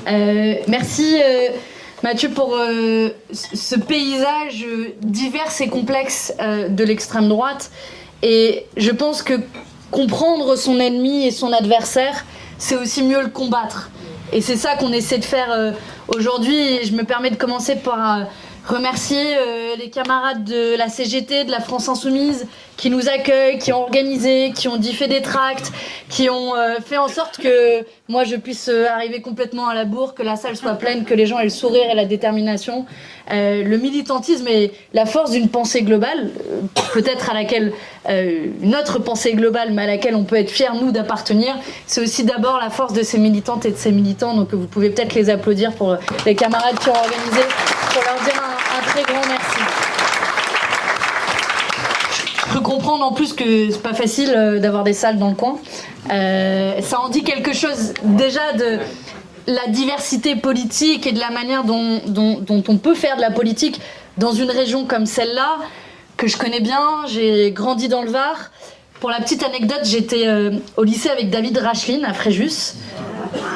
Merci Mathieu pour ce paysage divers et complexe de l'extrême droite. Et je pense que comprendre son ennemi et son adversaire, c'est aussi mieux le combattre. Et c'est ça qu'on essaie de faire aujourd'hui. Et je me permets de commencer par remercier les camarades de la CGT, de la France Insoumise, qui nous accueillent, qui ont organisé, qui ont diffé des tracts, qui ont fait en sorte que moi je puisse arriver complètement à la bourre, que la salle soit pleine, que les gens aient le sourire et la détermination. Le militantisme est la force d'une pensée globale, peut-être à laquelle une autre pensée globale, mais à laquelle on peut être fier, nous, d'appartenir. C'est aussi d'abord la force de ces militantes et de ces militants, donc vous pouvez peut-être les applaudir pour les camarades qui ont organisé, pour leur dire un très grand merci. Je peux comprendre en plus que c'est pas facile d'avoir des salles dans le coin. Ça en dit quelque chose déjà de la diversité politique et de la manière dont on peut faire de la politique dans une région comme celle-là, que je connais bien. J'ai grandi dans le Var. Pour la petite anecdote, j'étais au lycée avec David Racheline à Fréjus.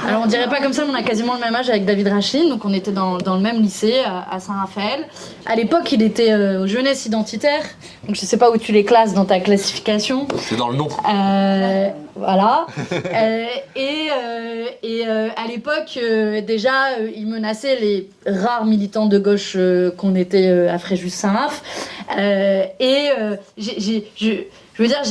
Alors on dirait pas comme ça, mais on a quasiment le même âge avec David Racheline, donc on était dans le même lycée à Saint-Raphaël. À l'époque, il était aux Jeunesse Identitaire, donc je sais pas où tu les classes dans ta classification. C'est dans le nom. Voilà. À l'époque, déjà, il menaçait les rares militants de gauche qu'on était à Fréjus-Saint-Raph. Je veux dire,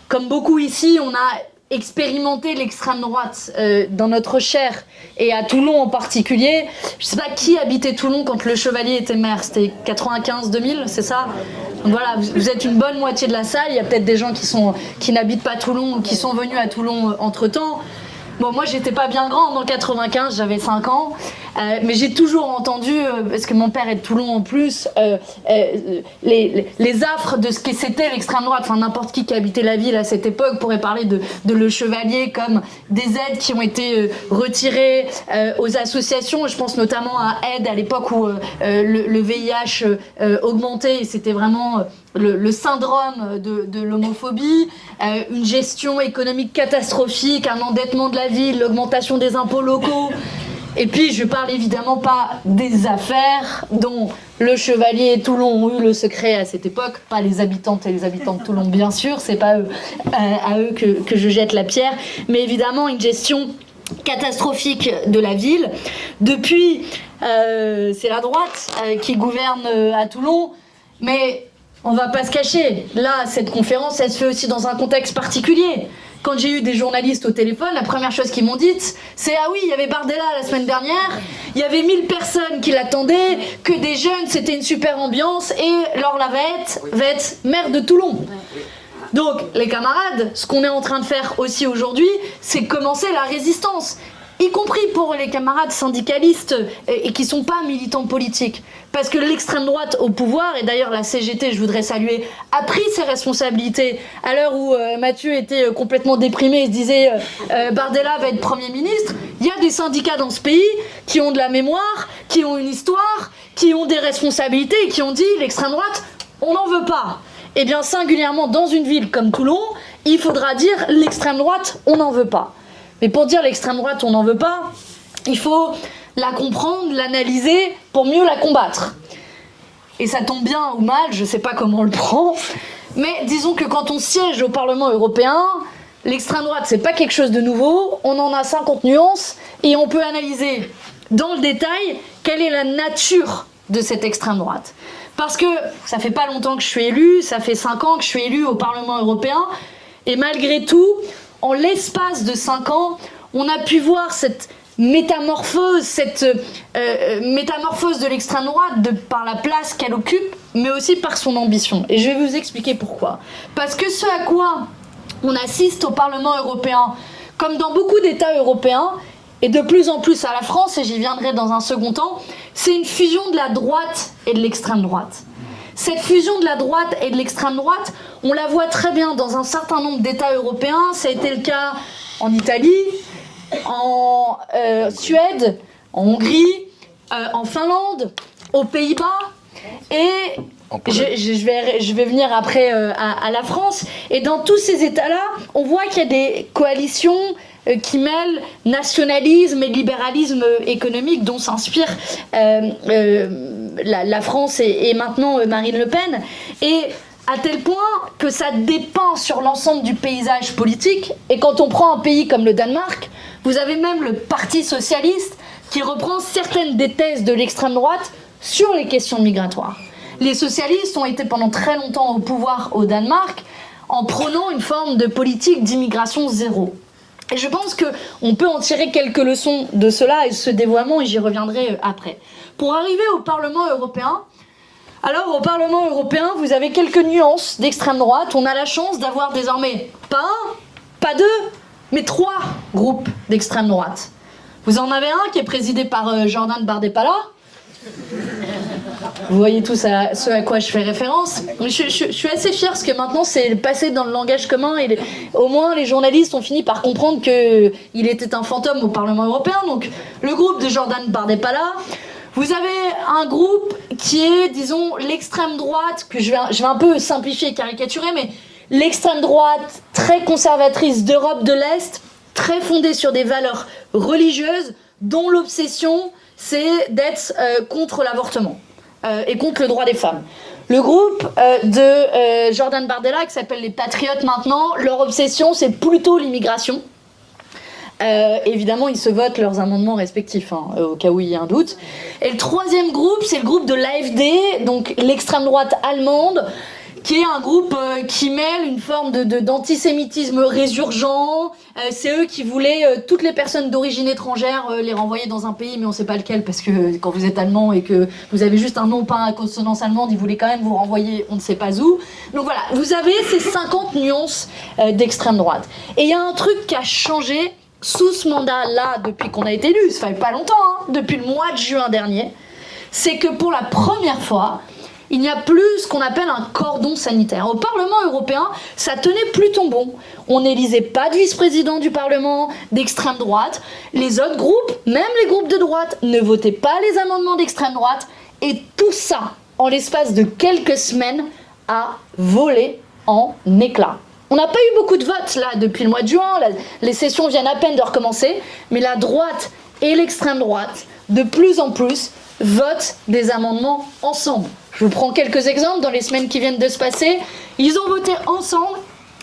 comme beaucoup ici, on a expérimenter l'extrême droite dans notre chair, et à Toulon en particulier. Je sais pas qui habitait Toulon quand le Chevalier était maire, c'était 95-2000, c'est ça? Donc voilà, vous êtes une bonne moitié de la salle. Il y a peut-être des gens qui n'habitent pas Toulon ou qui sont venus à Toulon entre-temps. Bon, moi j'étais pas bien grande en 95, j'avais 5 ans, mais j'ai toujours entendu, parce que mon père est de Toulon en plus, les affres de ce que c'était l'extrême droite. Enfin, n'importe qui habitait la ville à cette époque pourrait parler de Le Chevalier comme des aides qui ont été retirées aux associations. Je pense notamment à Aide, à l'époque où le VIH augmentait, et c'était vraiment le syndrome de l'homophobie, une gestion économique catastrophique, un endettement de la ville, l'augmentation des impôts locaux. Et puis je parle évidemment pas des affaires dont le Chevalier et Toulon ont eu le secret à cette époque, pas les habitantes et les habitants de Toulon bien sûr, c'est pas à eux que je jette la pierre, mais évidemment une gestion catastrophique de la ville. Depuis, c'est la droite qui gouverne à Toulon, mais on va pas se cacher, là, cette conférence, elle se fait aussi dans un contexte particulier. Quand j'ai eu des journalistes au téléphone, la première chose qu'ils m'ont dite, c'est « Ah oui, il y avait Bardella la semaine dernière, il y avait 1000 personnes qui l'attendaient, que des jeunes, c'était une super ambiance, et Laure Lavette va être maire de Toulon. » Donc, les camarades, ce qu'on est en train de faire aussi aujourd'hui, c'est commencer la résistance, y compris pour les camarades syndicalistes et qui ne sont pas militants politiques. Parce que l'extrême droite au pouvoir, et d'ailleurs la CGT, je voudrais saluer, a pris ses responsabilités. À l'heure où Mathieu était complètement déprimé et se disait Bardella va être Premier ministre, il y a des syndicats dans ce pays qui ont de la mémoire, qui ont une histoire, qui ont des responsabilités et qui ont dit l'extrême droite, on n'en veut pas. Eh bien, singulièrement dans une ville comme Toulon, il faudra dire l'extrême droite, on n'en veut pas. Mais pour dire l'extrême droite, on n'en veut pas, il faut la comprendre, l'analyser pour mieux la combattre. Et ça tombe bien ou mal, je ne sais pas comment on le prend, mais disons que quand on siège au Parlement européen, l'extrême droite, c'est pas quelque chose de nouveau, on en a 50 nuances, et on peut analyser dans le détail quelle est la nature de cette extrême droite. Parce que ça fait pas longtemps que je suis élue, ça fait 5 ans que je suis élue au Parlement européen, et malgré tout, en l'espace de 5 ans, on a pu voir cette métamorphose, métamorphose de l'extrême droite par la place qu'elle occupe, mais aussi par son ambition. Et je vais vous expliquer pourquoi. Parce que ce à quoi on assiste au Parlement européen, comme dans beaucoup d'États européens, et de plus en plus à la France, et j'y viendrai dans un second temps, c'est une fusion de la droite et de l'extrême droite. Cette fusion de la droite et de l'extrême droite, on la voit très bien dans un certain nombre d'États européens. Ça a été le cas en Italie, en Suède, en Hongrie, en Finlande, aux Pays-Bas. Et je vais venir après à la France. Et dans tous ces États-là, on voit qu'il y a des coalitions qui mêle nationalisme et libéralisme économique dont s'inspire la France et maintenant Marine Le Pen, et à tel point que ça dépeint sur l'ensemble du paysage politique. Et quand on prend un pays comme le Danemark, vous avez même le Parti socialiste qui reprend certaines des thèses de l'extrême droite sur les questions migratoires. Les socialistes ont été pendant très longtemps au pouvoir au Danemark en prônant une forme de politique d'immigration zéro. Et je pense qu'on peut en tirer quelques leçons de cela et ce dévoiement, et j'y reviendrai après. Pour arriver au Parlement européen, alors au Parlement européen, vous avez quelques nuances d'extrême droite. On a la chance d'avoir désormais pas un, pas deux, mais 3 groupes d'extrême droite. Vous en avez un qui est présidé par Jordan Bardella. Vous voyez tout ça, ce à quoi je fais référence. Je suis assez fière parce que maintenant c'est passé dans le langage commun et au moins les journalistes ont fini par comprendre qu'il était un fantôme au Parlement européen. Donc le groupe de Jordan Bardella. Vous avez un groupe qui est, disons, l'extrême droite, que je vais un peu simplifier et caricaturer, mais l'extrême droite très conservatrice d'Europe de l'Est, très fondée sur des valeurs religieuses, dont l'obsession, c'est d'être contre l'avortement et contre le droit des femmes. Le groupe de Jordan Bardella, qui s'appelle les Patriotes maintenant, leur obsession, c'est plutôt l'immigration. Évidemment, ils se votent leurs amendements respectifs, au cas où il y a un doute. Et le 3e groupe, c'est le groupe de l'AfD, donc l'extrême droite allemande, qui est un groupe qui mêle une forme d'antisémitisme résurgent. C'est eux qui voulaient toutes les personnes d'origine étrangère les renvoyer dans un pays, mais on ne sait pas lequel, parce que quand vous êtes allemand et que vous avez juste un nom, pas à consonance allemande, ils voulaient quand même vous renvoyer on ne sait pas où. Donc voilà, vous avez ces 50 nuances d'extrême droite. Et il y a un truc qui a changé sous ce mandat-là, depuis qu'on a été élu, ça fait pas longtemps, depuis le mois de juin dernier, c'est que pour la première fois, il n'y a plus ce qu'on appelle un cordon sanitaire. Au Parlement européen, ça tenait plutôt bon. On n'élisait pas de vice-président du Parlement d'extrême droite. Les autres groupes, même les groupes de droite, ne votaient pas les amendements d'extrême droite. Et tout ça, en l'espace de quelques semaines, a volé en éclats. On n'a pas eu beaucoup de votes là depuis le mois de juin, les sessions viennent à peine de recommencer, mais la droite et l'extrême droite, de plus en plus, votent des amendements ensemble. Je vous prends quelques exemples dans les semaines qui viennent de se passer. Ils ont voté ensemble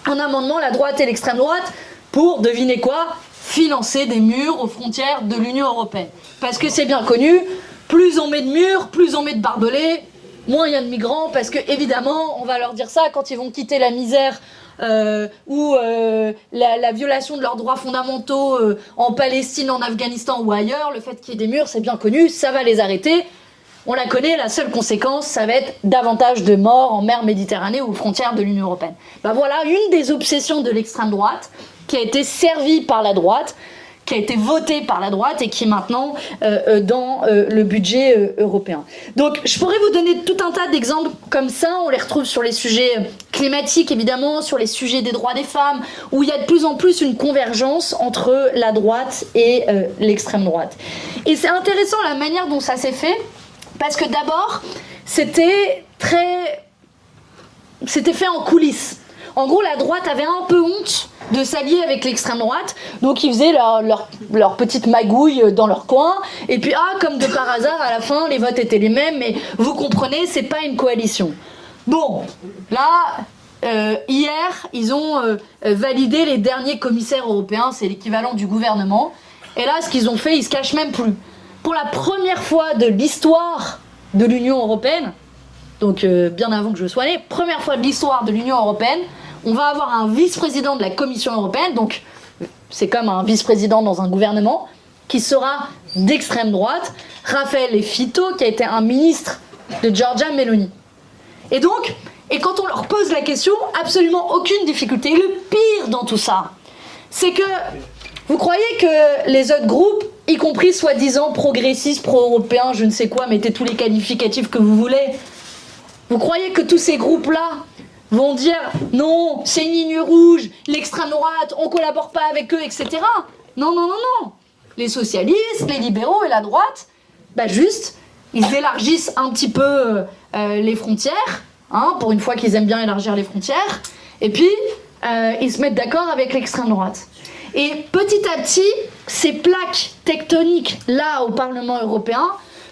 un amendement, la droite et l'extrême droite, pour, devinez quoi, financer des murs aux frontières de l'Union européenne. Parce que c'est bien connu, plus on met de murs, plus on met de barbelés, moins il y a de migrants, parce que évidemment, on va leur dire ça quand ils vont quitter la misère ou la violation de leurs droits fondamentaux en Palestine, en Afghanistan ou ailleurs. Le fait qu'il y ait des murs, c'est bien connu, ça va les arrêter. On la connaît, la seule conséquence, ça va être davantage de morts en mer Méditerranée ou aux frontières de l'Union européenne. Ben voilà une des obsessions de l'extrême droite qui a été servie par la droite, qui a été votée par la droite et qui est maintenant dans le budget européen. Donc je pourrais vous donner tout un tas d'exemples comme ça, on les retrouve sur les sujets climatiques évidemment, sur les sujets des droits des femmes, où il y a de plus en plus une convergence entre la droite et l'extrême droite. Et c'est intéressant la manière dont ça s'est fait, parce que d'abord, c'était fait en coulisses. En gros, la droite avait un peu honte de s'allier avec l'extrême droite, donc ils faisaient leur petite magouille dans leur coin, et puis comme de par hasard, à la fin, les votes étaient les mêmes, mais vous comprenez, c'est pas une coalition. Bon, là, hier, ils ont validé les derniers commissaires européens, c'est l'équivalent du gouvernement, et là, ce qu'ils ont fait, ils se cachent même plus. Pour la première fois de l'histoire de l'Union européenne, donc bien avant que je sois née, première fois de l'histoire de l'Union européenne, on va avoir un vice-président de la Commission européenne, donc c'est comme un vice-président dans un gouvernement, qui sera d'extrême droite, Raffaele Fitto, qui a été un ministre de Giorgia Meloni. Et quand on leur pose la question, absolument aucune difficulté. Et le pire dans tout ça, c'est que vous croyez que les autres groupes, y compris soi-disant progressistes, pro-européens, je ne sais quoi, mettez tous les qualificatifs que vous voulez, vous croyez que tous ces groupes-là vont dire non, c'est une ligne rouge, l'extrême droite, on collabore pas avec eux, etc. Non, non, non, non. Les socialistes, les libéraux et la droite, juste, ils élargissent un petit peu les frontières, pour une fois qu'ils aiment bien élargir les frontières, et puis ils se mettent d'accord avec l'extrême droite. Et petit à petit, ces plaques tectoniques, là, au Parlement européen,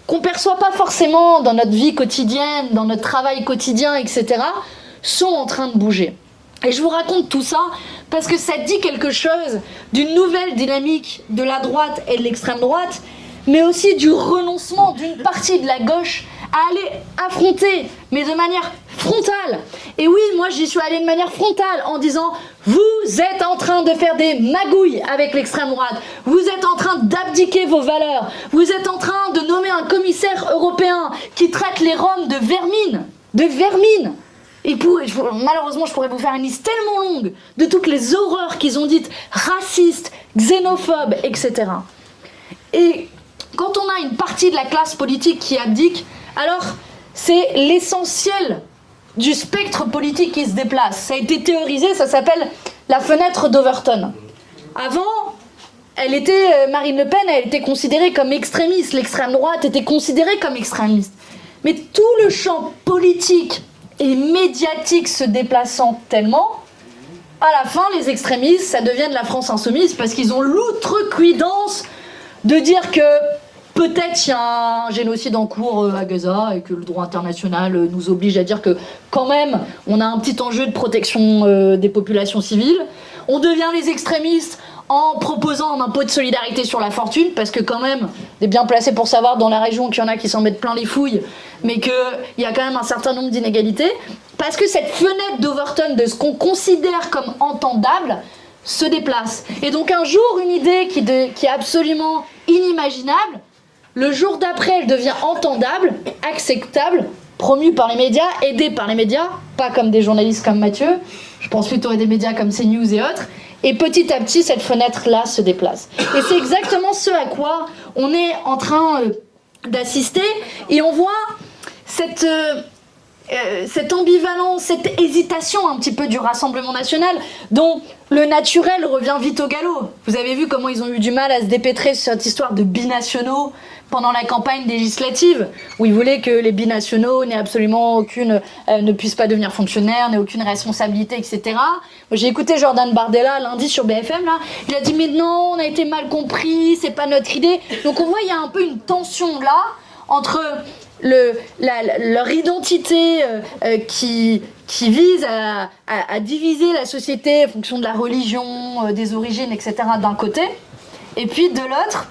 qu'on perçoit pas forcément dans notre vie quotidienne, dans notre travail quotidien, etc., sont en train de bouger. Et je vous raconte tout ça parce que ça dit quelque chose d'une nouvelle dynamique de la droite et de l'extrême droite, mais aussi du renoncement d'une partie de la gauche à aller affronter, mais de manière frontale. Et oui, moi j'y suis allée de manière frontale en disant « Vous êtes en train de faire des magouilles avec l'extrême droite, vous êtes en train d'abdiquer vos valeurs, vous êtes en train de nommer un commissaire européen qui traite les Roms de vermine, de vermine. » Et malheureusement, je pourrais vous faire une liste tellement longue de toutes les horreurs qu'ils ont dites, racistes, xénophobes, etc. Et quand on a une partie de la classe politique qui abdique, alors c'est l'essentiel du spectre politique qui se déplace. Ça a été théorisé, ça s'appelle la fenêtre d'Overton. Avant, Marine Le Pen, elle était considérée comme extrémiste, l'extrême droite était considérée comme extrémiste. Mais tout le champ politique et médiatique se déplaçant tellement, à la fin, les extrémistes, ça devient de la France insoumise parce qu'ils ont l'outrecuidance de dire que peut-être il y a un génocide en cours à Gaza et que le droit international nous oblige à dire que quand même, on a un petit enjeu de protection des populations civiles. On devient les extrémistes en proposant un impôt de solidarité sur la fortune, parce que quand même, on est bien placé pour savoir dans la région qu'il y en a qui s'en mettent plein les fouilles, mais qu'il y a quand même un certain nombre d'inégalités, parce que cette fenêtre d'Overton de ce qu'on considère comme entendable se déplace. Et donc un jour, une idée qui est absolument inimaginable, le jour d'après, elle devient entendable, acceptable, promue par les médias, aidée par les médias, pas comme des journalistes comme Mathieu, je pense plutôt à des médias comme CNews et autres. Et petit à petit, cette fenêtre-là se déplace. Et c'est exactement ce à quoi on est en train d'assister. Et on voit cette ambivalence, cette hésitation un petit peu du Rassemblement national, dont le naturel revient vite au galop. Vous avez vu comment ils ont eu du mal à se dépêtrer sur cette histoire de binationaux pendant la campagne législative, où ils voulaient que les binationaux n'aient absolument aucune, ne puissent pas devenir fonctionnaires, n'aient aucune responsabilité, etc. J'ai écouté Jordan Bardella lundi sur BFM, là, il a dit mais non, on a été mal compris, c'est pas notre idée. Donc on voit il y a un peu une tension là entre leur identité qui vise à diviser la société en fonction de la religion, des origines, etc. d'un côté, et puis de l'autre,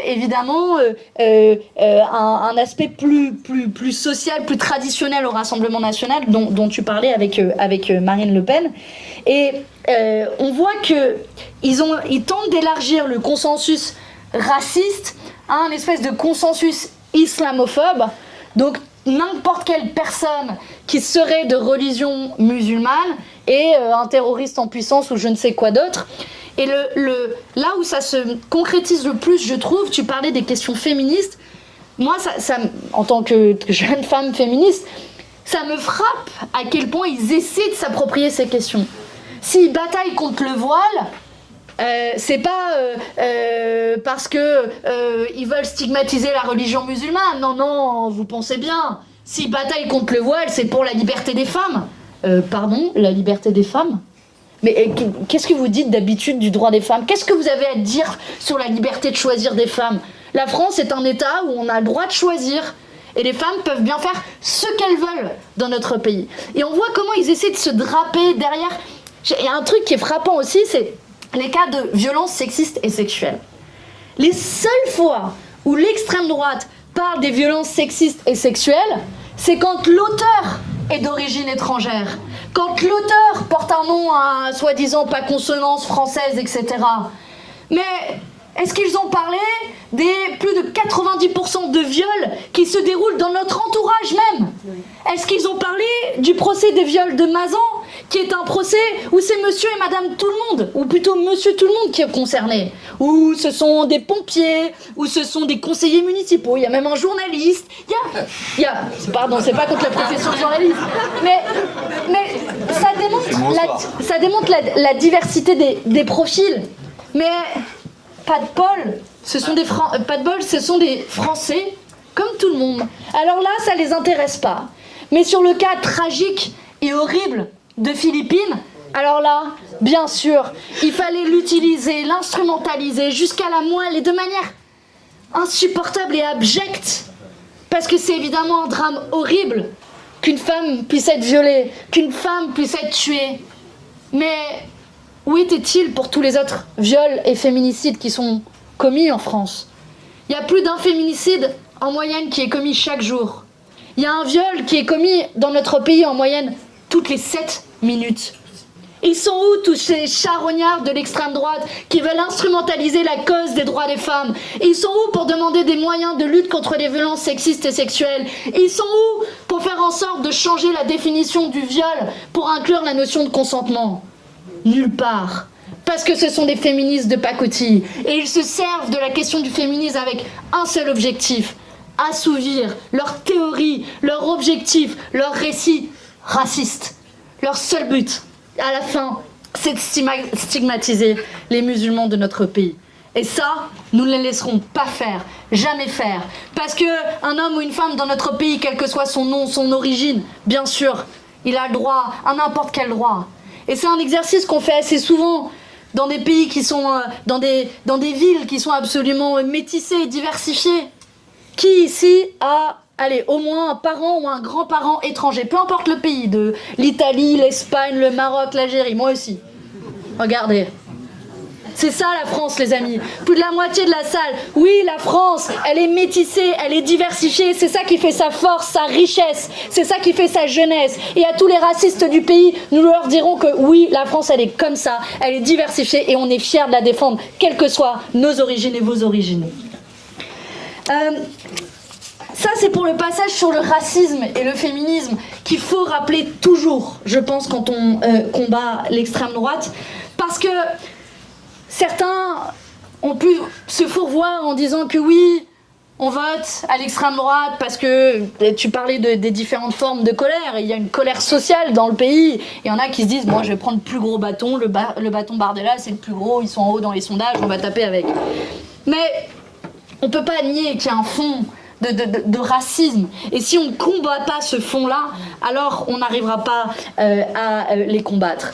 évidemment, un aspect plus social, plus traditionnel au Rassemblement national, dont tu parlais avec Marine Le Pen. Et on voit qu'ils tentent d'élargir le consensus raciste à un espèce de consensus islamophobe. Donc n'importe quelle personne qui serait de religion musulmane est un terroriste en puissance ou je ne sais quoi d'autre. Et là où ça se concrétise le plus, je trouve, tu parlais des questions féministes, moi, ça, en tant que jeune femme féministe, ça me frappe à quel point ils essaient de s'approprier ces questions. S'ils bataillent contre le voile, c'est pas parce que ils veulent stigmatiser la religion musulmane. Non, vous pensez bien. S'ils bataillent contre le voile, c'est pour la liberté des femmes. Pardon, la liberté des femmes ? Mais qu'est-ce que vous dites d'habitude du droit des femmes ? Qu'est-ce que vous avez à dire sur la liberté de choisir des femmes ? La France est un État où on a le droit de choisir. Et les femmes peuvent bien faire ce qu'elles veulent dans notre pays. Et on voit comment ils essaient de se draper derrière. Il y a un truc qui est frappant aussi, c'est les cas de violences sexistes et sexuelles. Les seules fois où l'extrême droite parle des violences sexistes et sexuelles, c'est quand l'auteur est d'origine étrangère, quand l'auteur porte un nom à soi-disant pas consonance française, etc. Mais est-ce qu'ils ont parlé des plus de 90% de viols qui se déroulent dans notre entourage même ? Est-ce qu'ils ont parlé du procès des viols de Mazan, qui est un procès où c'est monsieur et madame tout le monde, ou plutôt monsieur tout le monde qui est concerné, où ce sont des pompiers, où ce sont des conseillers municipaux, il y a même un journaliste, pardon, c'est pas contre la profession de journaliste, mais ça démontre la diversité des profils. Mais pas de bol, ce sont des Français comme tout le monde. Alors là, ça les intéresse pas. Mais sur le cas tragique et horrible de Philippines, Alors là, bien sûr, il fallait l'utiliser, l'instrumentaliser jusqu'à la moelle et de manière insupportable et abjecte. Parce que c'est évidemment un drame horrible qu'une femme puisse être violée, qu'une femme puisse être tuée. Mais où était-il pour tous les autres viols et féminicides qui sont commis en France ? Il y a plus d'un féminicide en moyenne qui est commis chaque jour. Il y a un viol qui est commis dans notre pays en moyenne toutes les 7 minutes. Ils sont où tous ces charognards de l'extrême droite qui veulent instrumentaliser la cause des droits des femmes ? Ils sont où pour demander des moyens de lutte contre les violences sexistes et sexuelles ? Ils sont où pour faire en sorte de changer la définition du viol pour inclure la notion de consentement ? Nulle part. Parce que ce sont des féministes de pacotille. Et ils se servent de la question du féminisme avec un seul objectif : assouvir leur théorie, leur objectif, leur récit raciste. Leur seul but, à la fin, c'est de stigmatiser les musulmans de notre pays. Et ça, nous ne les laisserons pas faire, jamais faire. Parce qu'un homme ou une femme dans notre pays, quel que soit son nom, son origine, bien sûr, il a le droit à n'importe quel droit. Et c'est un exercice qu'on fait assez souvent dans des pays qui sont, dans des villes qui sont absolument métissées et diversifiées. Qui ici a, allez, au moins un parent ou un grand-parent étranger, peu importe le pays, de l'Italie, l'Espagne, le Maroc, l'Algérie, moi aussi. Regardez. C'est ça la France, les amis. Plus de la moitié de la salle. Oui, la France, elle est métissée, elle est diversifiée. C'est ça qui fait sa force, sa richesse. C'est ça qui fait sa jeunesse. Et à tous les racistes du pays, nous leur dirons que oui, la France, elle est comme ça. Elle est diversifiée et on est fiers de la défendre, quelles que soient nos origines et vos origines. Ça, c'est pour le passage sur le racisme et le féminisme qu'il faut rappeler toujours, je pense, quand on combat l'extrême droite. Parce que certains ont pu se fourvoyer en disant que oui, on vote à l'extrême droite parce que tu parlais des différentes formes de colère. Et il y a une colère sociale dans le pays. Il y en a qui se disent, moi je vais prendre le plus gros bâton, le bâton Bardella, c'est le plus gros, ils sont en haut dans les sondages, on va taper avec. Mais on ne peut pas nier qu'il y a un fond de racisme. Et si on ne combat pas ce fond-là, alors on n'arrivera pas à les combattre.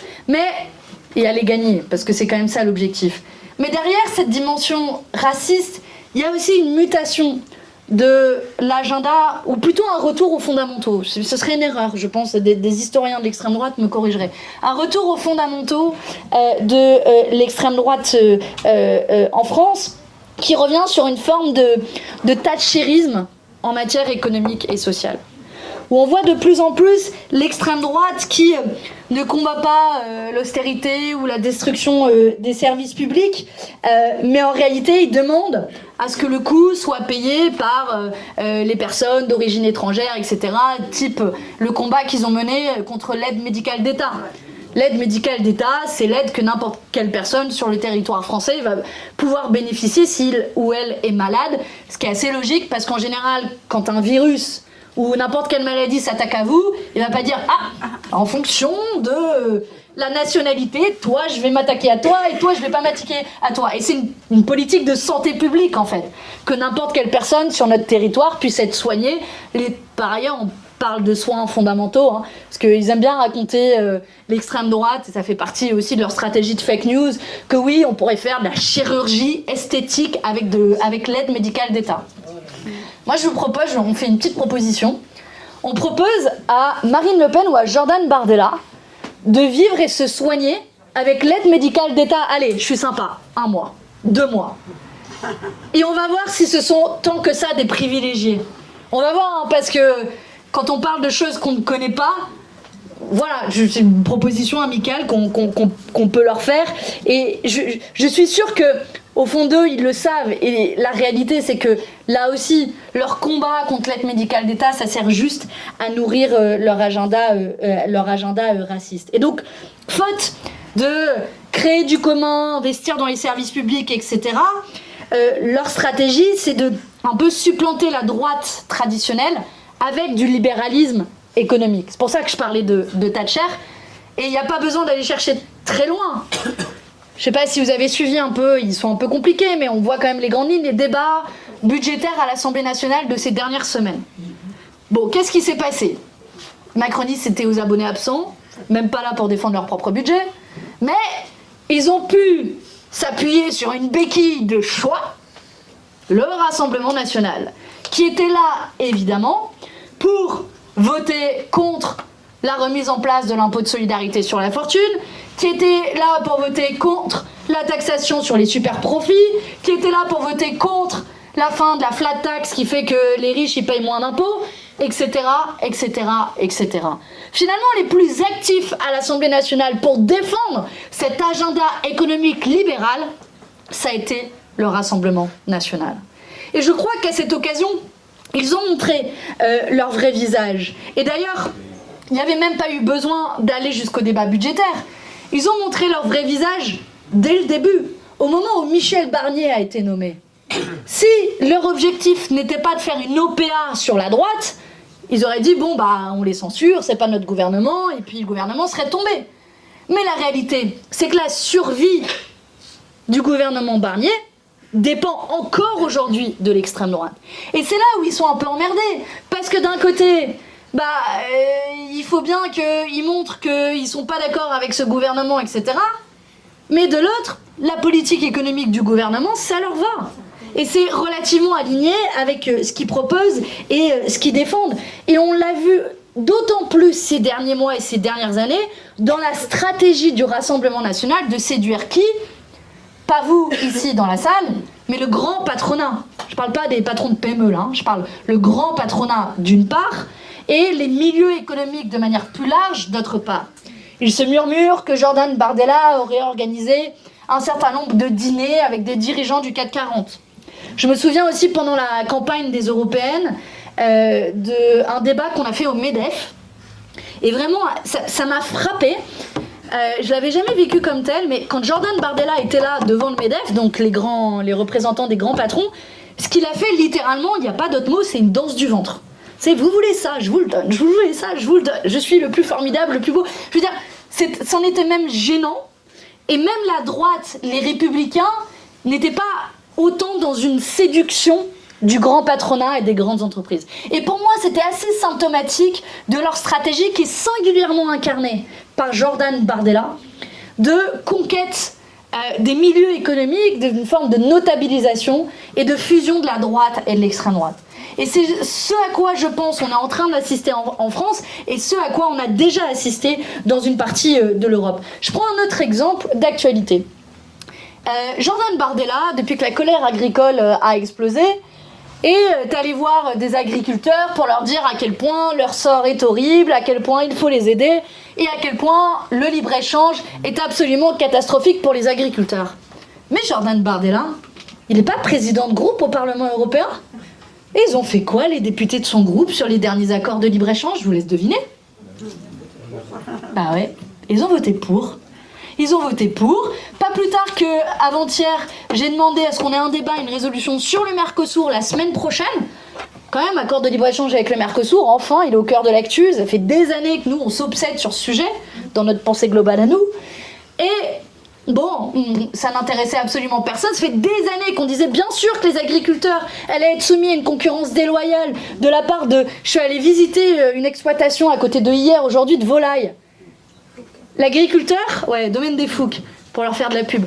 Et à les gagner, parce que c'est quand même ça l'objectif. Mais derrière cette dimension raciste, il y a aussi une mutation de l'agenda, ou plutôt un retour aux fondamentaux. Ce serait une erreur, je pense, des historiens de l'extrême droite me corrigeraient. Un retour aux fondamentaux de l'extrême droite en France, qui revient sur une forme de thatchérisme en matière économique et sociale. Où on voit de plus en plus l'extrême droite qui ne combat pas l'austérité ou la destruction des services publics, mais en réalité, il demande à ce que le coût soit payé par les personnes d'origine étrangère, etc., type le combat qu'ils ont mené contre l'aide médicale d'État. L'aide médicale d'État, c'est l'aide que n'importe quelle personne sur le territoire français va pouvoir bénéficier s'il ou elle est malade, ce qui est assez logique parce qu'en général, quand un virus ou n'importe quelle maladie s'attaque à vous, il va pas dire « Ah, en fonction de la nationalité, toi je vais m'attaquer à toi et toi je vais pas m'attaquer à toi ». Et c'est une politique de santé publique en fait, que n'importe quelle personne sur notre territoire puisse être soignée. Par ailleurs, on parle de soins fondamentaux, hein, parce qu'ils aiment bien raconter l'extrême droite, et ça fait partie aussi de leur stratégie de fake news, que oui, on pourrait faire de la chirurgie esthétique avec l'aide médicale d'État. Moi, je vous propose, on fait une petite proposition. On propose à Marine Le Pen ou à Jordan Bardella de vivre et se soigner avec l'aide médicale d'État. Allez, je suis sympa, 1 mois, 2 mois. Et on va voir si ce sont tant que ça des privilégiés. On va voir, hein, parce que quand on parle de choses qu'on ne connaît pas, voilà, c'est une proposition amicale qu'on peut leur faire. Et je suis sûre que au fond d'eux, ils le savent. Et la réalité, c'est que là aussi, leur combat contre l'aide médicale d'État, ça sert juste à nourrir leur agenda raciste. Et donc, faute de créer du commun, investir dans les services publics, etc., leur stratégie, c'est de un peu supplanter la droite traditionnelle avec du libéralisme économique. C'est pour ça que je parlais de Thatcher. Et il n'y a pas besoin d'aller chercher très loin. Je ne sais pas si vous avez suivi un peu, ils sont un peu compliqués, mais on voit quand même les grandes lignes, les débats budgétaires à l'Assemblée nationale de ces dernières semaines. Bon, qu'est-ce qui s'est passé ? Macronistes étaient aux abonnés absents. même pas là pour défendre leur propre budget, mais ils ont pu s'appuyer sur une béquille de choix, le Rassemblement national, qui était là, évidemment, pour voter contre la remise en place de l'impôt de solidarité sur la fortune, qui était là pour voter contre la taxation sur les super profits, qui était là pour voter contre la fin de la flat tax qui fait que les riches ils payent moins d'impôts, etc., etc., etc. Finalement, les plus actifs à l'Assemblée nationale pour défendre cet agenda économique libéral, ça a été le Rassemblement national. Et je crois qu'à cette occasion, ils ont montré leur vrai visage. Et d'ailleurs, il n'y avait même pas eu besoin d'aller jusqu'au débat budgétaire. Ils ont montré leur vrai visage dès le début, au moment où Michel Barnier a été nommé. Si leur objectif n'était pas de faire une OPA sur la droite, ils auraient dit bon bah on les censure, c'est pas notre gouvernement, et puis le gouvernement serait tombé. Mais la réalité, c'est que la survie du gouvernement Barnier dépend encore aujourd'hui de l'extrême droite. Et c'est là où ils sont un peu emmerdés, parce que d'un côté, il faut bien qu'ils montrent qu'ils sont pas d'accord avec ce gouvernement, etc. Mais de l'autre, la politique économique du gouvernement, ça leur va. Et c'est relativement aligné avec ce qu'ils proposent et ce qu'ils défendent. Et on l'a vu d'autant plus ces derniers mois et ces dernières années dans la stratégie du Rassemblement national de séduire qui ? Pas vous ici dans la salle, mais le grand patronat. Je parle pas des patrons de PME là, je parle le grand patronat d'une part et les milieux économiques de manière plus large d'autre part. Il se murmure que Jordan Bardella aurait organisé un certain nombre de dîners avec des dirigeants du CAC 40. Je me souviens aussi pendant la campagne des européennes d'un débat qu'on a fait au MEDEF. Et vraiment, ça m'a frappé. Je l'avais jamais vécu comme tel, mais quand Jordan Bardella était là devant le MEDEF, donc les représentants des grands patrons, ce qu'il a fait littéralement, il n'y a pas d'autre mot, c'est une danse du ventre. C'est vous voulez ça, je vous le donne, je vous voulez ça, je vous le donne, je suis le plus formidable, le plus beau. Je veux dire, c'en était même gênant. Et même la droite, les républicains, n'étaient pas autant dans une séduction du grand patronat et des grandes entreprises. Et pour moi, c'était assez symptomatique de leur stratégie qui est singulièrement incarnée par Jordan Bardella, de conquête des milieux économiques, d'une forme de notabilisation et de fusion de la droite et de l'extrême droite. Et c'est ce à quoi je pense on est en train d'assister en France et ce à quoi on a déjà assisté dans une partie de l'Europe. Je prends un autre exemple d'actualité. Jordan Bardella, depuis que la colère agricole a explosé, est allé voir des agriculteurs pour leur dire à quel point leur sort est horrible, à quel point il faut les aider et à quel point le libre-échange est absolument catastrophique pour les agriculteurs. Mais Jordan Bardella, il n'est pas président de groupe au Parlement européen. Et ils ont fait quoi, les députés de son groupe, sur les derniers accords de libre-échange ? Je vous laisse deviner. Bah ouais, ils ont voté pour. Ils ont voté pour. Pas plus tard qu'avant-hier, j'ai demandé à ce qu'on ait un débat, une résolution sur le Mercosur la semaine prochaine. Quand même, accord de libre-échange avec le Mercosur, enfin, il est au cœur de l'actu. Ça fait des années que nous, on s'obsède sur ce sujet, dans notre pensée globale à nous. Et bon, ça n'intéressait absolument personne. Ça fait des années qu'on disait bien sûr que les agriculteurs allaient être soumis à une concurrence déloyale de la part de... Je suis allée visiter une exploitation à côté de hier, aujourd'hui, de volailles. L'agriculteur, ouais, domaine des Fouques, pour leur faire de la pub.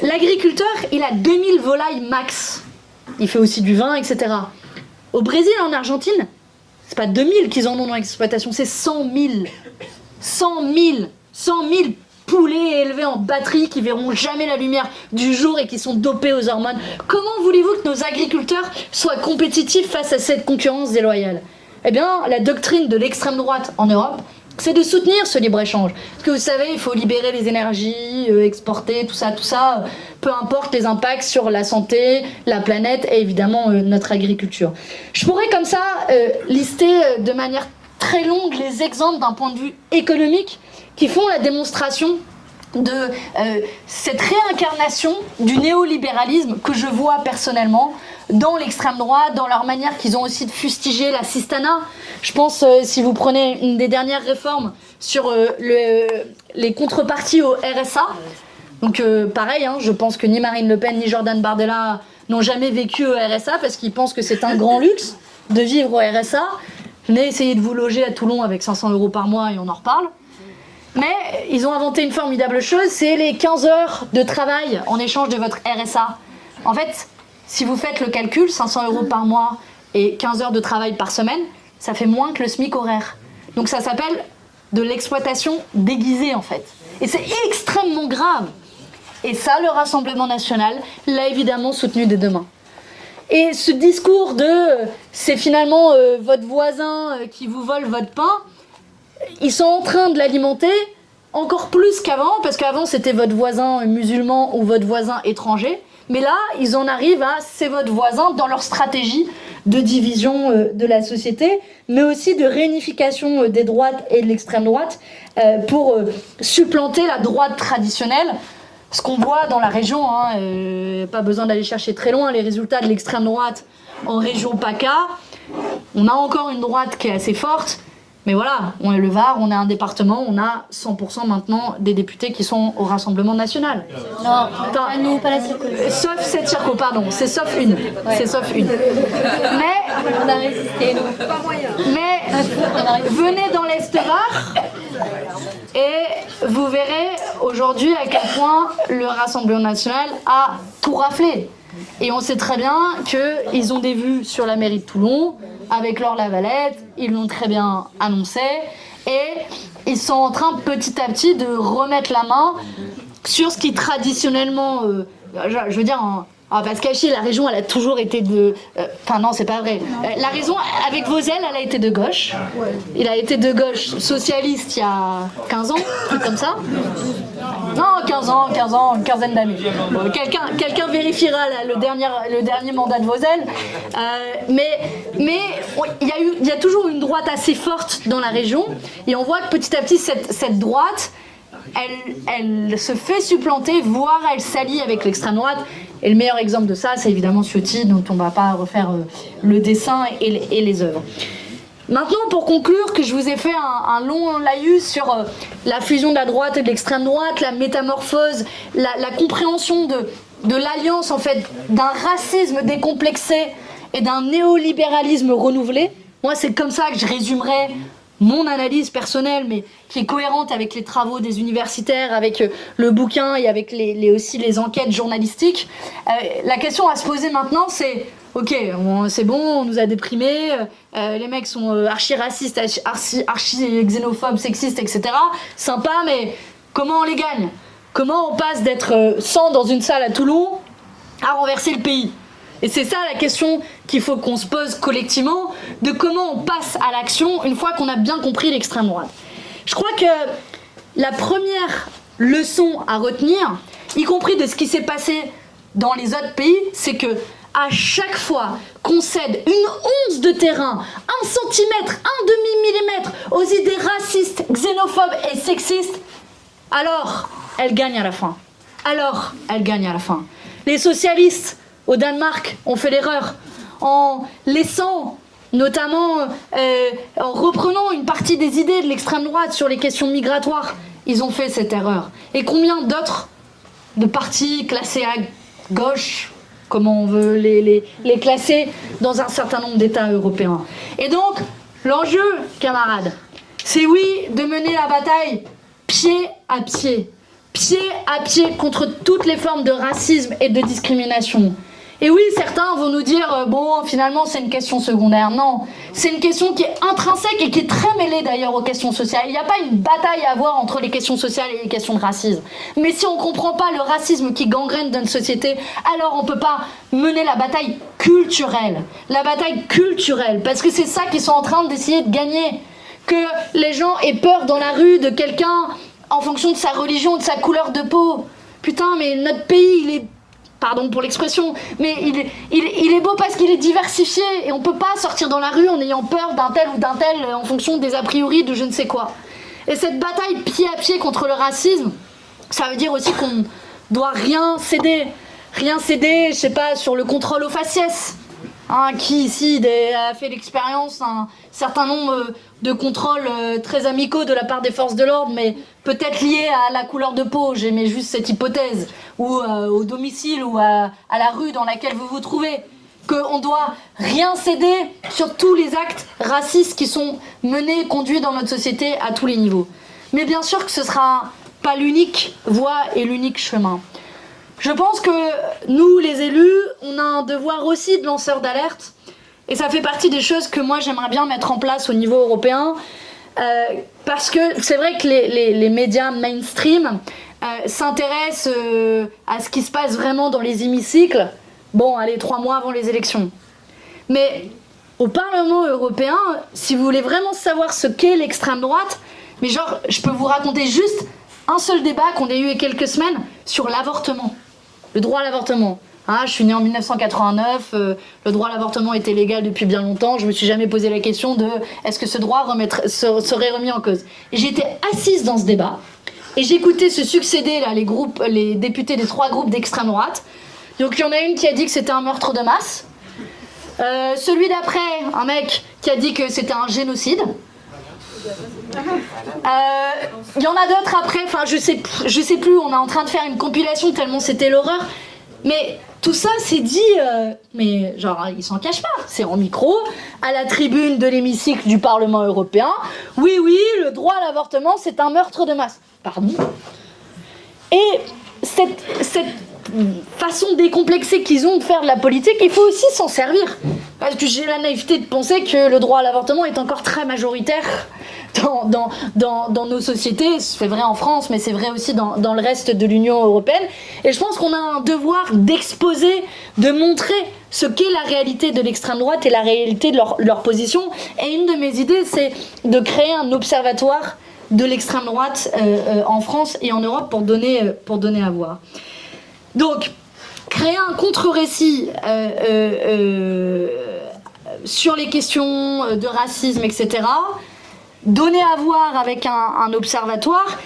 L'agriculteur, il a 2000 volailles max. Il fait aussi du vin, etc. Au Brésil, en Argentine, c'est pas 2000 qu'ils en ont dans l'exploitation, c'est 100 000. 100 000. 100 000 poulets élevés en batterie qui verront jamais la lumière du jour et qui sont dopés aux hormones. Comment voulez-vous que nos agriculteurs soient compétitifs face à cette concurrence déloyale ? Eh bien, la doctrine de l'extrême droite en Europe, c'est de soutenir ce libre-échange. Parce que vous savez, il faut libérer les énergies, exporter, tout ça, peu importe les impacts sur la santé, la planète et évidemment notre agriculture. Je pourrais comme ça lister de manière très longue les exemples d'un point de vue économique qui font la démonstration de cette réincarnation du néolibéralisme que je vois personnellement dans l'extrême droite, dans leur manière qu'ils ont aussi de fustiger l'assistanat. Je pense, si vous prenez une des dernières réformes sur les contreparties au RSA, donc pareil, hein, je pense que ni Marine Le Pen ni Jordan Bardella n'ont jamais vécu au RSA parce qu'ils pensent que c'est un grand luxe de vivre au RSA. Venez essayer de vous loger à Toulon avec 500 € par mois et on en reparle. Mais ils ont inventé une formidable chose, c'est les 15 heures de travail en échange de votre RSA. En fait, si vous faites le calcul, 500 € par mois et 15 heures de travail par semaine, ça fait moins que le SMIC horaire. Donc ça s'appelle de l'exploitation déguisée en fait. Et c'est extrêmement grave. Et ça, le Rassemblement national l'a évidemment soutenu des deux mains. Et ce discours de c'est finalement votre voisin qui vous vole votre pain, ils sont en train de l'alimenter encore plus qu'avant, parce qu'avant c'était votre voisin musulman ou votre voisin étranger, mais là ils en arrivent à c'est votre voisin dans leur stratégie de division de la société, mais aussi de réunification des droites et de l'extrême droite pour supplanter la droite traditionnelle. Ce qu'on voit dans la région, pas besoin d'aller chercher très loin, les résultats de l'extrême droite en région PACA, on a encore une droite qui est assez forte, mais voilà, on est le Var, on est un département, on a 100% maintenant des députés qui sont au Rassemblement national. Non, pas nous, pas la circo. Sauf cette circo, pardon, c'est sauf une. C'est sauf une. Mais, On a résisté, nous. Pas moyen. mais venez dans l'Est Var et vous verrez aujourd'hui à quel point le Rassemblement national a tout raflé. Et on sait très bien qu'ils ont des vues sur la mairie de Toulon, avec Laure Lavalette, ils l'ont très bien annoncé, et ils sont en train petit à petit de remettre la main sur ce qui traditionnellement, je veux dire, on va pas se cacher, la région elle a toujours été de... Enfin non, c'est pas vrai. La région, avec Vauzel, elle a été de gauche. Il a été de gauche socialiste il y a 15 ans, un truc comme ça. Non, 15 ans, une quinzaine d'années. Bon, quelqu'un vérifiera là, le dernier mandat de Vauzel. Mais il y a toujours une droite assez forte dans la région. Et on voit que petit à petit, cette droite, elle se fait supplanter, voire elle s'allie avec l'extrême droite. Et le meilleur exemple de ça, c'est évidemment Ciotti, dont on ne va pas refaire le dessin et les œuvres. Maintenant, pour conclure, que je vous ai fait un long laïus sur la fusion de la droite et de l'extrême droite, la métamorphose, la compréhension de l'alliance en fait d'un racisme décomplexé et d'un néolibéralisme renouvelé. Moi, c'est comme ça que je résumerais mon analyse personnelle, mais qui est cohérente avec les travaux des universitaires, avec le bouquin et avec aussi les enquêtes journalistiques. La question à se poser maintenant, c'est ok, c'est bon, on nous a déprimés, les mecs sont archi-racistes, archi-xénophobes, sexistes, etc. Sympa, mais comment on les gagne ? Comment on passe d'être 100 dans une salle à Toulon à renverser le pays ? Et c'est ça la question qu'il faut qu'on se pose collectivement, de comment on passe à l'action une fois qu'on a bien compris l'extrême droite. Je crois que la première leçon à retenir, y compris de ce qui s'est passé dans les autres pays, c'est que à chaque fois qu'on cède une once de terrain, 1 centimètre, 1 demi-millimètre aux idées racistes, xénophobes et sexistes, alors elle gagne à la fin. Les socialistes au Danemark ont fait l'erreur en laissant, notamment en reprenant une partie des idées de l'extrême droite sur les questions migratoires. Ils ont fait cette erreur. Et combien d'autres de partis classés à gauche, comment on veut les classer, dans un certain nombre d'États européens. Et donc, l'enjeu, camarades, c'est oui de mener la bataille pied à pied contre toutes les formes de racisme et de discrimination. Et oui, certains vont nous dire, bon, finalement, c'est une question secondaire. Non, c'est une question qui est intrinsèque et qui est très mêlée d'ailleurs aux questions sociales. Il n'y a pas une bataille à avoir entre les questions sociales et les questions de racisme. Mais si on ne comprend pas le racisme qui gangrène notre société, alors on ne peut pas mener la bataille culturelle. Parce que c'est ça qu'ils sont en train d'essayer de gagner. Que les gens aient peur dans la rue de quelqu'un en fonction de sa religion, de sa couleur de peau. Putain, mais notre pays, il est... Pardon pour l'expression, mais il est beau parce qu'il est diversifié et on peut pas sortir dans la rue en ayant peur d'un tel ou d'un tel en fonction des a priori de je ne sais quoi. Et cette bataille pied à pied contre le racisme, ça veut dire aussi qu'on doit rien céder, je sais pas, sur le contrôle aux faciès. Qui ici a fait l'expérience d'un certain nombre de contrôles très amicaux de la part des forces de l'ordre, mais peut-être liés à la couleur de peau, j'aimais juste cette hypothèse, ou au domicile ou à la rue dans laquelle vous vous trouvez, qu'on doit rien céder sur tous les actes racistes qui sont menés, conduits dans notre société à tous les niveaux. Mais bien sûr que ce sera pas l'unique voie et l'unique chemin. Je pense que nous, les élus, on a un devoir aussi de lanceur d'alerte. Et ça fait partie des choses que moi, j'aimerais bien mettre en place au niveau européen. Parce que c'est vrai que les médias mainstream s'intéressent à ce qui se passe vraiment dans les hémicycles. Bon, allez, 3 mois avant les élections. Mais au Parlement européen, si vous voulez vraiment savoir ce qu'est l'extrême droite, mais genre, je peux vous raconter juste un seul débat qu'on a eu il y a quelques semaines sur l'avortement. Le droit à l'avortement. Ah, je suis née en 1989, le droit à l'avortement était légal depuis bien longtemps, je me suis jamais posé la question de est-ce que ce droit serait remis en cause. Et j'étais assise dans ce débat, et j'écoutais se succéder là, les députés des 3 groupes d'extrême droite. Donc il y en a une qui a dit que c'était un meurtre de masse, celui d'après, un mec qui a dit que c'était un génocide. Il y en a d'autres après, enfin je sais plus, on est en train de faire une compilation tellement c'était l'horreur. Mais tout ça c'est dit, mais genre ils s'en cachent pas, c'est en micro, à la tribune de l'hémicycle du Parlement européen. Oui, le droit à l'avortement c'est un meurtre de masse. Pardon. Et cette façon décomplexée qu'ils ont de faire de la politique, il faut aussi s'en servir. Parce que j'ai la naïveté de penser que le droit à l'avortement est encore très majoritaire dans nos sociétés. C'est vrai en France, mais c'est vrai aussi dans le reste de l'Union européenne. Et je pense qu'on a un devoir d'exposer, de montrer ce qu'est la réalité de l'extrême droite et la réalité de leur position. Et une de mes idées, c'est de créer un observatoire de l'extrême droite en France et en Europe pour donner à voir. Donc, créer un contre-récit sur les questions de racisme, etc., donner à voir avec un observatoire.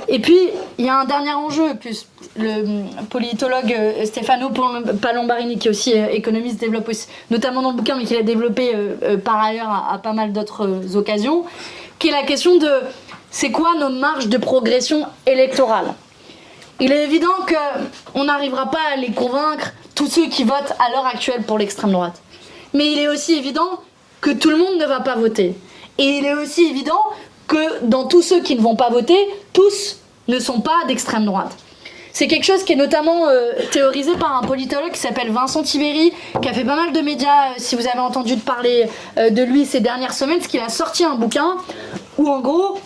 Et puis, il y a un dernier enjeu que le politologue Stefano Palombarini, qui est aussi économiste, développe aussi, notamment dans le bouquin, mais qu'il a développé par ailleurs à pas mal d'autres occasions, qui est la question de c'est quoi nos marges de progression électorale. Il est évident qu'on n'arrivera pas à les convaincre, tous ceux qui votent à l'heure actuelle pour l'extrême droite. Mais il est aussi évident que tout le monde ne va pas voter. Et il est aussi évident que dans tous ceux qui ne vont pas voter, tous ne sont pas d'extrême droite. C'est quelque chose qui est notamment théorisé par un politologue qui s'appelle Vincent Tiberi, qui a fait pas mal de médias, si vous avez entendu parler de lui ces dernières semaines, parce qu'il a sorti un bouquin où en gros,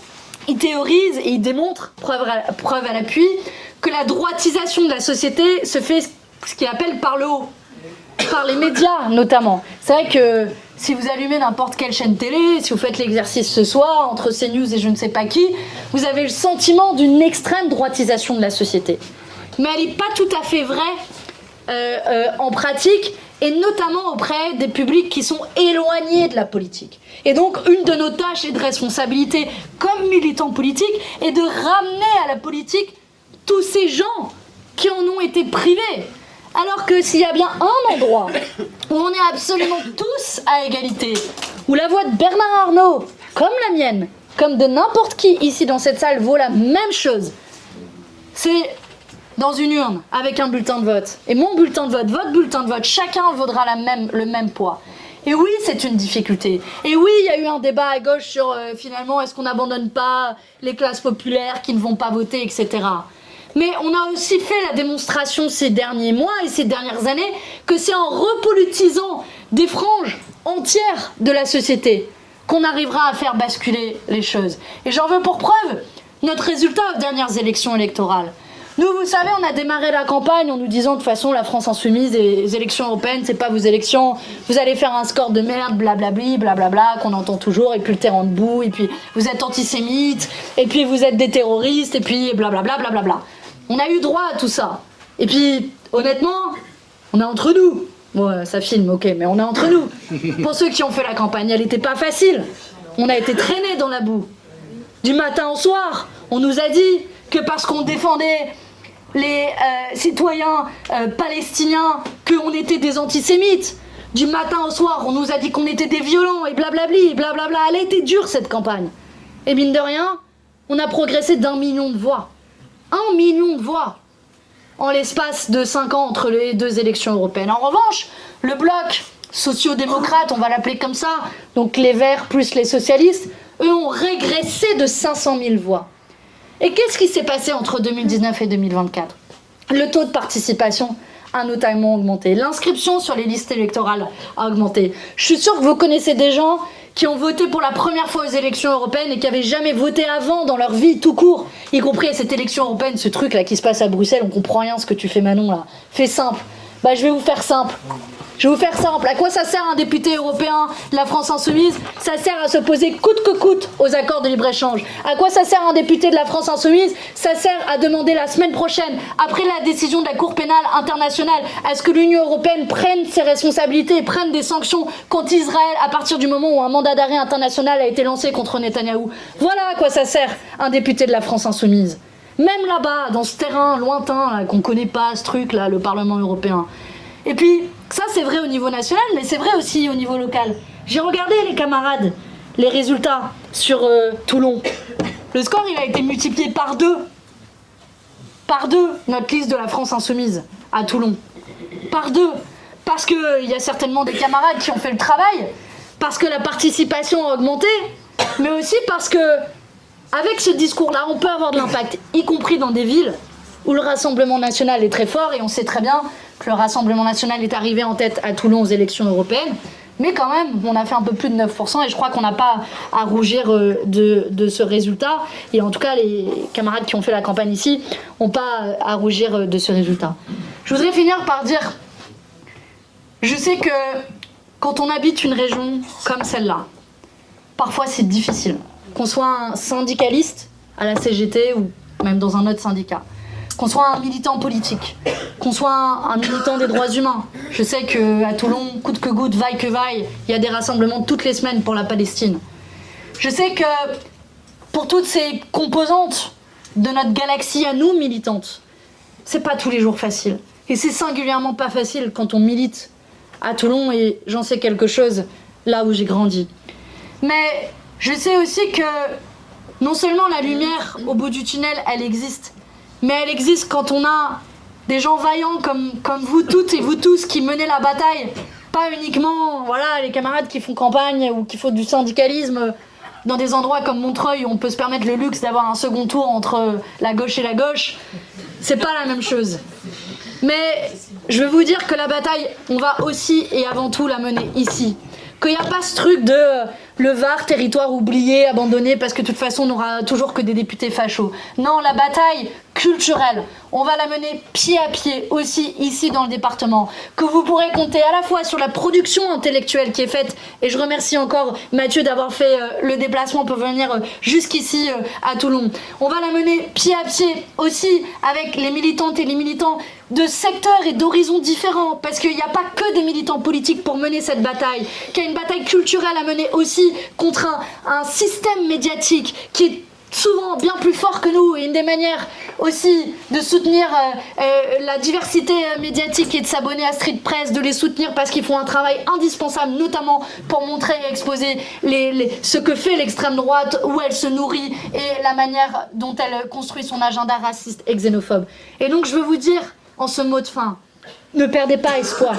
il théorise et il démontre, preuve à l'appui, que la droitisation de la société se fait ce qu'il appelle par le haut, par les médias notamment. C'est vrai que si vous allumez n'importe quelle chaîne télé, si vous faites l'exercice ce soir, entre CNews et je ne sais pas qui, vous avez le sentiment d'une extrême droitisation de la société. Mais elle n'est pas tout à fait vraie en pratique, et notamment auprès des publics qui sont éloignés de la politique. Et donc, une de nos tâches et de responsabilités comme militants politiques est de ramener à la politique tous ces gens qui en ont été privés. Alors que s'il y a bien un endroit où on est absolument tous à égalité, où la voix de Bernard Arnault, comme la mienne, comme de n'importe qui ici dans cette salle, vaut la même chose, c'est dans une urne, avec un bulletin de vote. Et mon bulletin de vote, votre bulletin de vote, chacun vaudra le même poids. Et oui, c'est une difficulté. Et oui, il y a eu un débat à gauche sur finalement, est-ce qu'on n'abandonne pas les classes populaires qui ne vont pas voter, etc. Mais on a aussi fait la démonstration ces derniers mois et ces dernières années que c'est en repolitisant des franges entières de la société qu'on arrivera à faire basculer les choses. Et j'en veux pour preuve notre résultat aux dernières élections électorales. Nous, vous savez, on a démarré la campagne en nous disant de toute façon la France insoumise et les élections européennes, c'est pas vos élections, vous allez faire un score de merde, blablabli, blablabla, qu'on entend toujours, et puis le terrain debout, et puis vous êtes antisémites, et puis vous êtes des terroristes, et puis blablabla, blablabla. On a eu droit à tout ça. Et puis, honnêtement, on est entre nous. Bon, ça filme, ok, mais on est entre nous. Pour ceux qui ont fait la campagne, elle n'était pas facile. On a été traînés dans la boue. Du matin au soir, on nous a dit que parce qu'on défendait les citoyens palestiniens, qu'on était des antisémites. Du matin au soir, on nous a dit qu'on était des violents et blablabli, blablabla. Elle a été dure, cette campagne. Et mine de rien, on a progressé d'1 million de voix. 1 million de voix en l'espace de 5 ans entre les 2 élections européennes. En revanche, le bloc socio-démocrate, on va l'appeler comme ça, donc les Verts plus les socialistes, eux ont régressé de 500 000 voix. Et qu'est-ce qui s'est passé entre 2019 et 2024 ? Le taux de participation a notamment augmenté. L'inscription sur les listes électorales a augmenté. Je suis sûre que vous connaissez des gens qui ont voté pour la première fois aux élections européennes et qui n'avaient jamais voté avant dans leur vie tout court, y compris à cette élection européenne, ce truc là qui se passe à Bruxelles, on comprend rien ce que tu fais Manon là. Fais simple. Bah je vais vous faire simple. À quoi ça sert un député européen de la France Insoumise ? Ça sert à s'opposer coûte que coûte aux accords de libre-échange. À quoi ça sert un député de la France Insoumise ? Ça sert à demander la semaine prochaine, après la décision de la Cour pénale internationale, à ce que l'Union européenne prenne ses responsabilités et prenne des sanctions contre Israël à partir du moment où un mandat d'arrêt international a été lancé contre Netanyahou. Voilà à quoi ça sert un député de la France Insoumise. Même là-bas, dans ce terrain lointain là, qu'on connaît pas, ce truc là, le Parlement européen. Et puis, ça c'est vrai au niveau national, mais c'est vrai aussi au niveau local. J'ai regardé les camarades, les résultats sur Toulon. Le score, il a été multiplié par deux. Par deux, notre liste de la France Insoumise à Toulon. Par deux. Parce qu'il y a certainement des camarades qui ont fait le travail, parce que la participation a augmenté, mais aussi parce que, avec ce discours-là, on peut avoir de l'impact, y compris dans des villes où le Rassemblement national est très fort, et on sait très bien que le Rassemblement national est arrivé en tête à Toulon aux élections européennes, mais quand même, on a fait un peu plus de 9%, et je crois qu'on n'a pas à rougir de ce résultat, et en tout cas, les camarades qui ont fait la campagne ici n'ont pas à rougir de ce résultat. Je voudrais finir par dire, je sais que quand on habite une région comme celle-là, parfois c'est difficile, qu'on soit un syndicaliste à la CGT ou même dans un autre syndicat, qu'on soit un militant politique, qu'on soit un militant des droits humains. Je sais qu'à Toulon, coûte que coûte, vaille que vaille, il y a des rassemblements toutes les semaines pour la Palestine. Je sais que pour toutes ces composantes de notre galaxie à nous, militantes, c'est pas tous les jours facile. Et c'est singulièrement pas facile quand on milite à Toulon, et j'en sais quelque chose là où j'ai grandi. Mais je sais aussi que non seulement la lumière au bout du tunnel, elle existe, mais elle existe quand on a des gens vaillants comme vous toutes et vous tous qui menez la bataille. Pas uniquement les camarades qui font campagne ou qui font du syndicalisme dans des endroits comme Montreuil où on peut se permettre le luxe d'avoir un second tour entre la gauche et la gauche. C'est pas la même chose. Mais je veux vous dire que la bataille, on va aussi et avant tout la mener ici. Qu'il n'y a pas ce truc de le Var, territoire oublié, abandonné, parce que de toute façon on n'aura toujours que des députés fachos. Non, la bataille culturelle, on va la mener pied à pied aussi ici dans le département. Que vous pourrez compter à la fois sur la production intellectuelle qui est faite, et je remercie encore Mathieu d'avoir fait le déplacement pour venir jusqu'ici à Toulon. On va la mener pied à pied aussi avec les militantes et les militants de secteurs et d'horizons différents, parce qu'il n'y a pas que des militants politiques pour mener cette bataille, qu'il y a une bataille culturelle à mener aussi contre un système médiatique qui est souvent bien plus fort que nous, et une des manières aussi de soutenir la diversité médiatique et de s'abonner à Street Press, de les soutenir parce qu'ils font un travail indispensable, notamment pour montrer et exposer ce que fait l'extrême droite, où elle se nourrit et la manière dont elle construit son agenda raciste et xénophobe. Et donc je veux vous dire, en ce mot de fin, ne perdez pas espoir,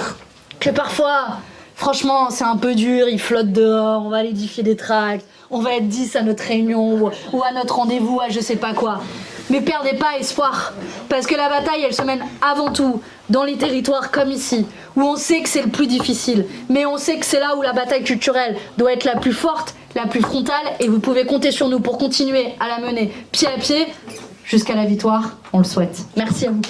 que parfois, franchement, c'est un peu dur, ils flottent dehors, on va l'édifier des tracts, on va être 10 à notre réunion ou à notre rendez-vous à je sais pas quoi. Mais perdez pas espoir, parce que la bataille, elle se mène avant tout dans les territoires comme ici, où on sait que c'est le plus difficile, mais on sait que c'est là où la bataille culturelle doit être la plus forte, la plus frontale, et vous pouvez compter sur nous pour continuer à la mener pied à pied jusqu'à la victoire, on le souhaite. Merci à vous.